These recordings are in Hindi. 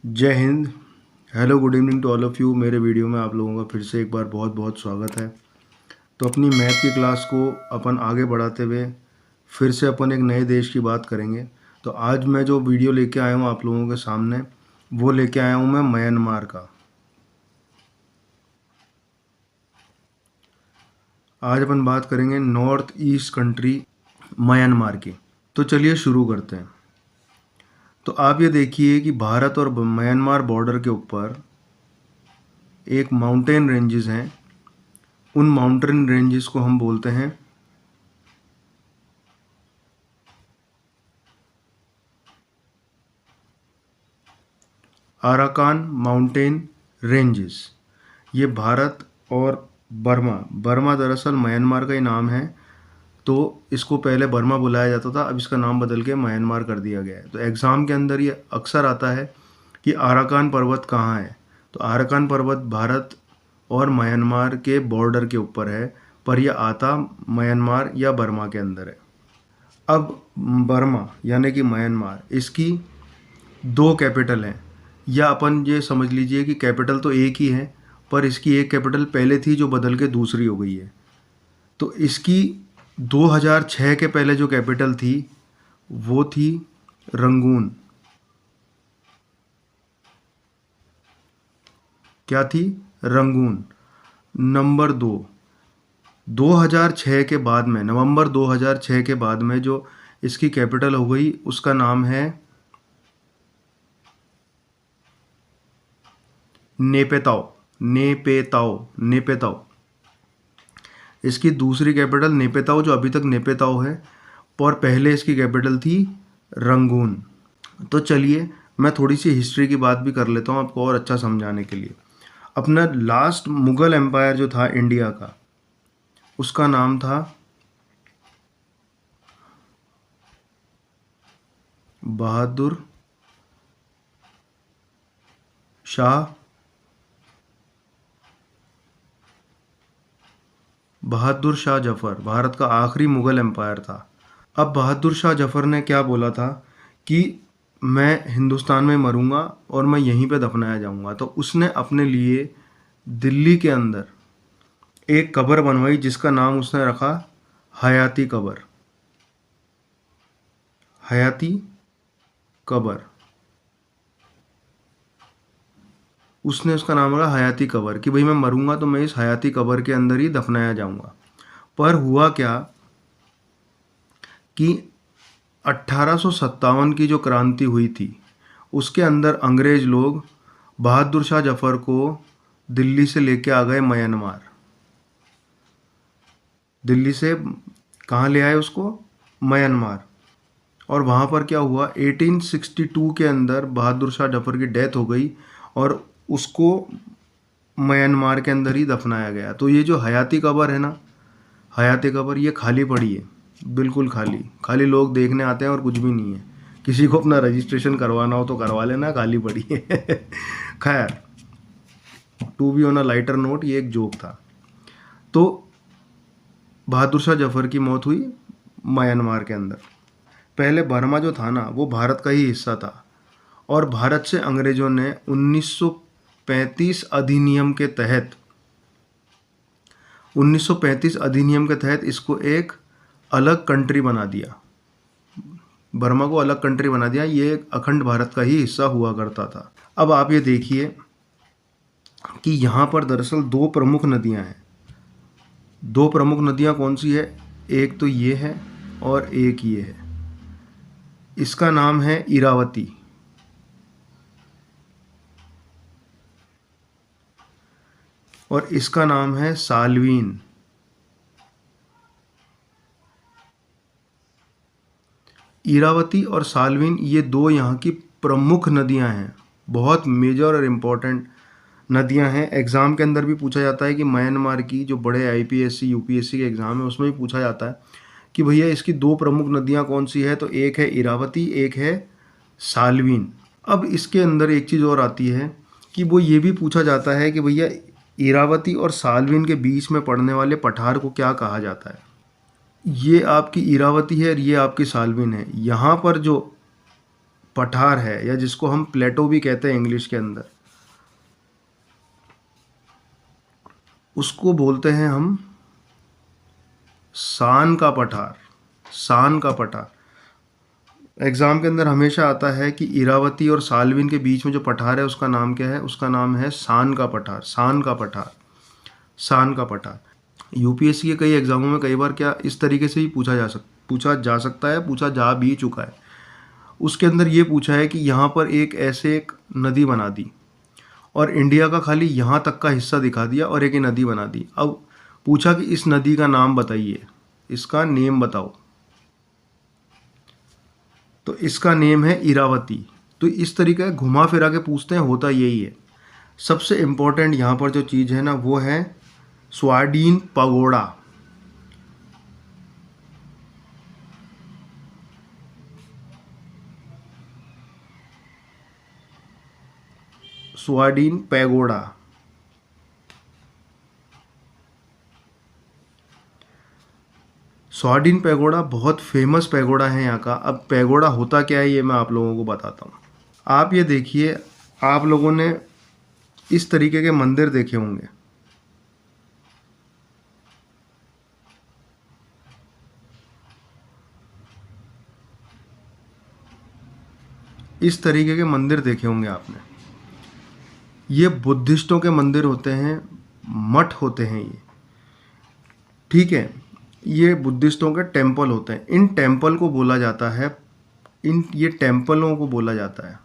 जय Hind. Hello, good evening to all of you. मेरे वीडियो में आप लोगों का फिर से एक बार बहुत बहुत स्वागत है। तो अपनी मैथ की क्लास को अपन आगे बढ़ाते हुए फिर से अपन एक नए देश की बात करेंगे। तो आज मैं जो वीडियो लेके आया हूँ आप लोगों के सामने, वो लेके आया हूँ मैं म्यांमार का। आज अपन बात करेंगे नॉर्थ ईस्ट कंट्री म्यांमार की। तो चलिए शुरू करते हैं। तो आप ये देखिए कि भारत और म्यांमार बॉर्डर के ऊपर एक माउंटेन रेंजेस हैं। उन माउंटेन रेंजेस को हम बोलते हैं अराकान माउंटेन रेंजेस। ये भारत और बर्मा दरअसल म्यांमार का ही नाम है। तो इसको पहले बर्मा बुलाया जाता था, अब इसका नाम बदल के म्यांमार कर दिया गया है। तो एग्ज़ाम के अंदर ये अक्सर आता है कि अराकान पर्वत कहाँ है। तो अराकान पर्वत भारत और म्यांमार के बॉर्डर के ऊपर है, पर यह आता म्यांमार या बर्मा के अंदर है। अब बर्मा यानी कि म्यांमार, इसकी दो कैपिटल हैं, या अपन ये समझ लीजिए कि कैपिटल तो एक ही है, पर इसकी एक कैपिटल पहले थी जो बदल के दूसरी हो गई है। तो इसकी 2006 के पहले जो कैपिटल थी वो थी रंगून। क्या थी? रंगून। नंबर 2006 के बाद में, नवंबर 2006 के बाद में जो इसकी कैपिटल हो गई उसका नाम है नेपेताओ। नेपेताओ। इसकी दूसरी कैपिटल नेपेताओ, जो अभी तक नेपेताओ है, और पहले इसकी कैपिटल थी रंगून। तो चलिए मैं थोड़ी सी हिस्ट्री की बात भी कर लेता हूँ आपको और अच्छा समझाने के लिए। अपना लास्ट मुग़ल एम्पायर जो था इंडिया का, उसका नाम था बहादुर शाह जफ़र। भारत का आखिरी मुग़ल एम्पायर था। अब बहादुर शाह जफ़र ने क्या बोला था कि मैं हिंदुस्तान में मरूंगा और मैं यहीं पे दफनाया जाऊंगा। तो उसने अपने लिए दिल्ली के अंदर एक कब्र बनवाई जिसका नाम उसने रखा हयाती कब्र। हयाती कब्र, उसने उसका नाम रखा हयाती कब्र कि भाई मैं मरूंगा तो मैं इस हयाती कब्र के अंदर ही दफनाया जाऊंगा। पर हुआ क्या कि 1857 की जो क्रांति हुई थी उसके अंदर अंग्रेज़ लोग बहादुर शाह जफ़र को दिल्ली से लेके आ गए म्यांमार। दिल्ली से कहाँ ले आए उसको? म्यांमार। और वहाँ पर क्या हुआ, 1862 के अंदर बहादुर शाह जफ़र की डेथ हो गई और उसको म्यांमार के अंदर ही दफनाया गया। तो ये जो हयाती कब्र है ना, हयाती कब्र, ये खाली पड़ी है, बिल्कुल खाली। खाली लोग देखने आते हैं और कुछ भी नहीं है। किसी को अपना रजिस्ट्रेशन करवाना हो तो करवा लेना, खाली पड़ी है। खैर, to be on a lighter note, ये एक जोक था। तो बहादुर शाह जफ़र की मौत हुई म्यांमार के अंदर। पहले बर्मा जो था ना वो भारत का ही हिस्सा था, और भारत से अंग्रेज़ों ने 1935 अधिनियम के तहत 1935 अधिनियम के तहत इसको एक अलग कंट्री बना दिया। बर्मा को अलग कंट्री बना दिया। ये एक अखंड भारत का ही हिस्सा हुआ करता था। अब आप ये देखिए कि यहाँ पर दरअसल दो प्रमुख नदियाँ हैं। दो प्रमुख नदियाँ कौन सी है? एक तो ये है और एक ये है। इसका नाम है इरावती, और इसका नाम है साल्वीन। इरावती और साल्वीन ये दो यहाँ की प्रमुख नदियाँ हैं, बहुत मेजर और इम्पोर्टेंट नदियाँ हैं। एग्ज़ाम के अंदर भी पूछा जाता है कि म्यांमार की जो बड़े आईपीएससी यूपीएससी के एग्ज़ाम है उसमें भी पूछा जाता है कि भैया इसकी दो प्रमुख नदियाँ कौन सी है। तो एक है इरावती, एक है साल्वीन। अब इसके अंदर एक चीज़ और आती है कि वो ये भी पूछा जाता है कि भैया इरावती और साल्वीन के बीच में पड़ने वाले पठार को क्या कहा जाता है। ये आपकी इरावती है और ये आपकी साल्वीन है। यहाँ पर जो पठार है, या जिसको हम प्लेटो भी कहते हैं इंग्लिश के अंदर, उसको बोलते हैं हम सान का पठार। सान का पठार एग्ज़ाम के अंदर हमेशा आता है कि इरावती और साल्विन के बीच में जो पठार है उसका नाम क्या है? उसका नाम है सान का पठार। सान का पठार, सान का पठार। यूपीएससी के कई एग्जामों में कई बार क्या इस तरीके से ही पूछा जा सकता है, पूछा जा भी चुका है। उसके अंदर ये पूछा है कि यहाँ पर एक नदी बना दी और इंडिया का खाली यहाँ तक का हिस्सा दिखा दिया और एक नदी बना दी। अब पूछा कि इस नदी का नाम बताइए, इसका नेम बताओ। तो इसका नेम है इरावती। तो इस तरीके घुमा फिरा के पूछते हैं, होता यही है। सबसे इम्पोर्टेंट यहाँ पर जो चीज़ है ना वो है स्वाडीन पगोड़ा। स्वाडीन पैगोडा। स्वाडीन पैगोडा बहुत फेमस पैगोडा है यहाँ का। अब पैगोडा होता क्या है ये मैं आप लोगों को बताता हूँ। आप ये देखिए, आप लोगों ने इस तरीके के मंदिर देखे होंगे, इस तरीके के मंदिर देखे होंगे आपने। ये बुद्धिस्टों के मंदिर होते हैं, मठ होते हैं ये, ठीक है। ये बुद्धिस्टों के टेम्पल होते हैं। इन टेम्पल को बोला जाता है, ये टेम्पलों को बोला जाता है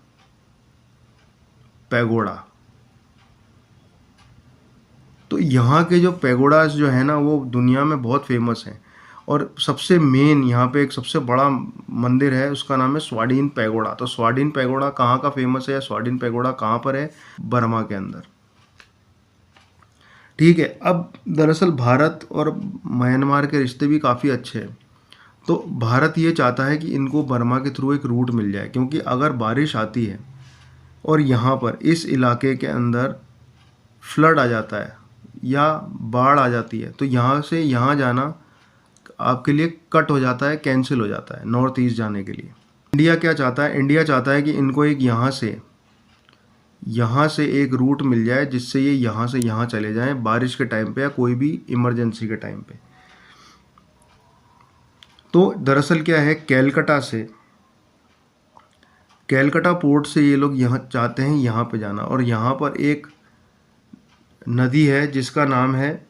पैगोडा। तो यहाँ के जो पैगोडास जो है ना वो दुनिया में बहुत फेमस हैं। और सबसे मेन यहाँ पे एक सबसे बड़ा मंदिर है, उसका नाम है स्वाडीन पैगोडा। तो स्वाडीन पैगोडा कहाँ का फेमस है, स्वाडीन पैगोडा कहाँ पर है? बर्मा के अंदर, ठीक है। अब दरअसल भारत और म्यांमार के रिश्ते भी काफ़ी अच्छे हैं। तो भारत ये चाहता है कि इनको बर्मा के थ्रू एक रूट मिल जाए, क्योंकि अगर बारिश आती है और यहाँ पर इस इलाके के अंदर फ्लड आ जाता है या बाढ़ आ जाती है तो यहाँ से यहाँ जाना आपके लिए कट हो जाता है, कैंसिल हो जाता है नॉर्थ ईस्ट जाने के लिए। इंडिया क्या चाहता है? इंडिया चाहता है कि इनको एक यहाँ से एक रूट मिल जाए जिससे ये यहाँ से यहाँ चले जाएं बारिश के टाइम पे या कोई भी इमरजेंसी के टाइम पे। तो दरअसल क्या है, कैलकाटा पोर्ट से ये लोग यहाँ चाहते हैं यहाँ पे जाना, और यहाँ पर एक नदी है जिसका नाम है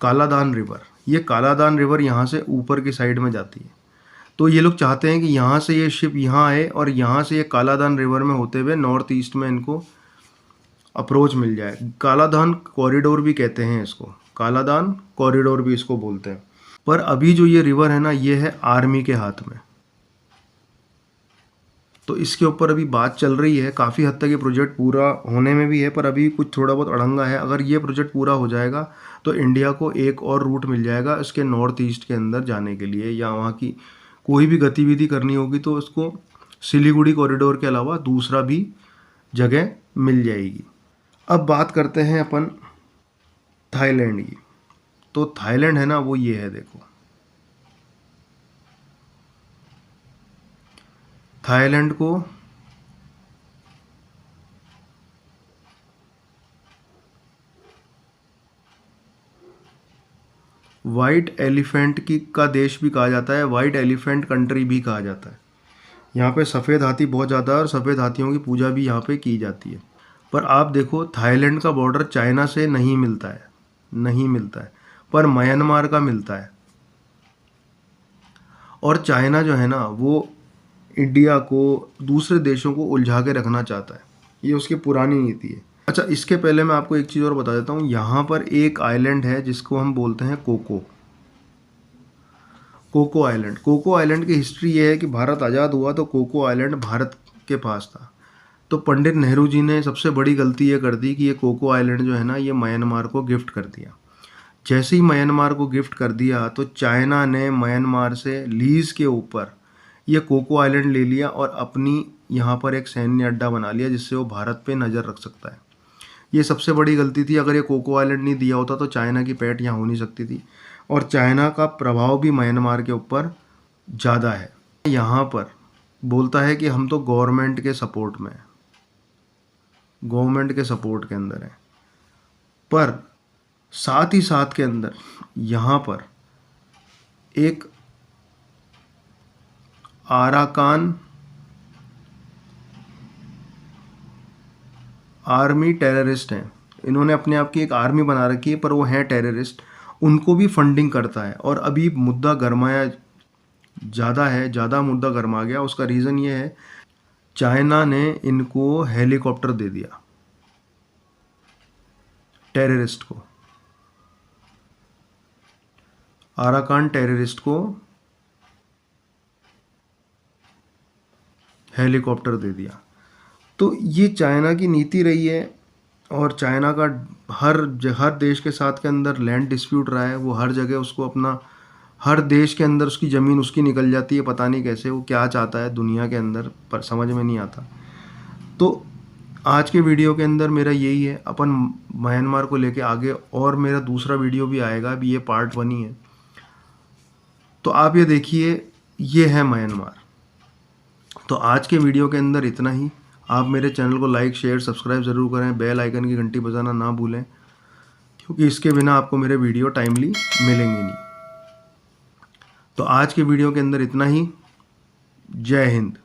कालादान रिवर। ये कालादान रिवर यहाँ से ऊपर की साइड में जाती है। तो ये लोग चाहते हैं कि यहाँ से ये शिप यहाँ आए और यहाँ से ये कालादान रिवर में होते हुए नॉर्थ ईस्ट में इनको अप्रोच मिल जाए। कालादान कॉरिडोर भी कहते हैं इसको, कालादान कॉरिडोर भी इसको बोलते हैं। पर अभी जो ये रिवर है ना ये है आर्मी के हाथ में, तो इसके ऊपर अभी बात चल रही है। काफ़ी हद तक ये प्रोजेक्ट पूरा होने में भी है, पर अभी कुछ थोड़ा बहुत अड़ंगा है। अगर ये प्रोजेक्ट पूरा हो जाएगा तो इंडिया को एक और रूट मिल जाएगा इसके नॉर्थ ईस्ट के अंदर जाने के लिए, या वहाँ की कोई भी गतिविधि करनी होगी तो उसको सिलीगुड़ी कॉरिडोर के अलावा दूसरा भी जगह मिल जाएगी। अब बात करते हैं अपन थाईलैंड की। तो थाईलैंड है ना वो ये है, देखो थाईलैंड को वाइट एलिफेंट का देश भी कहा जाता है, वाइट एलिफेंट कंट्री भी कहा जाता है। यहाँ पे सफ़ेद हाथी बहुत ज़्यादा है और सफ़ेद हाथियों की पूजा भी यहाँ पे की जाती है। पर आप देखो थाईलैंड का बॉर्डर चाइना से नहीं मिलता है, पर म्यांमार का मिलता है। और चाइना जो है ना वो इंडिया को, दूसरे देशों को उलझा के रखना चाहता है, ये उसकी पुरानी नीति है। अच्छा, इसके पहले मैं आपको एक चीज़ और बता देता हूँ। यहाँ पर एक आइलैंड है जिसको हम बोलते हैं कोको आइलैंड। कोको आइलैंड की हिस्ट्री ये है कि भारत आज़ाद हुआ तो कोको आइलैंड भारत के पास था। तो पंडित नेहरू जी ने सबसे बड़ी गलती ये कर दी कि ये कोको आइलैंड जो है ना ये म्यांमार को गिफ्ट कर दिया। जैसे ही म्यांमार को गिफ्ट कर दिया तो चाइना ने म्यांमार से लीज़ के ऊपर ये कोको आइलैंड ले लिया और अपनी यहाँ पर एक सैन्य अड्डा बना लिया जिससे वो भारत पे नज़र रख सकता है। ये सबसे बड़ी गलती थी। अगर ये कोको आइलैंड नहीं दिया होता तो चाइना की पैठ यहाँ हो नहीं सकती थी, और चाइना का प्रभाव भी म्यांमार के ऊपर ज़्यादा है। यहाँ पर बोलता है कि हम तो गवर्नमेंट के सपोर्ट में हैं, गवर्नमेंट के सपोर्ट के अंदर है, पर साथ ही साथ के अंदर यहाँ पर एक आराकान आर्मी टेररिस्ट हैं। इन्होंने अपने आप की एक आर्मी बना रखी है, पर वो हैं टेररिस्ट। उनको भी फंडिंग करता है, और अभी मुद्दा गरमाया ज़्यादा है, ज़्यादा मुद्दा गरमा गया। उसका रीज़न ये है, चाइना ने इनको हेलीकॉप्टर दे दिया, टेररिस्ट को, आराकान टेररिस्ट को हेलीकॉप्टर दे दिया। तो ये चाइना की नीति रही है, और चाइना का हर देश के साथ के अंदर लैंड डिस्प्यूट रहा है। वो हर जगह उसको अपना, हर देश के अंदर उसकी ज़मीन उसकी निकल जाती है, पता नहीं कैसे, वो क्या चाहता है दुनिया के अंदर, पर समझ में नहीं आता। तो आज के वीडियो के अंदर मेरा यही है, अपन म्यांमार को लेके आगे और मेरा दूसरा वीडियो भी आएगा, अभी ये पार्ट 1 ही है। तो आप ये देखिए, ये है म्यांमार। तो आज के वीडियो के अंदर इतना ही। आप मेरे चैनल को लाइक शेयर सब्सक्राइब ज़रूर करें, बेल आइकन की घंटी बजाना ना भूलें, क्योंकि इसके बिना आपको मेरे वीडियो टाइमली मिलेंगे नहीं। तो आज के वीडियो के अंदर इतना ही। जय हिंद।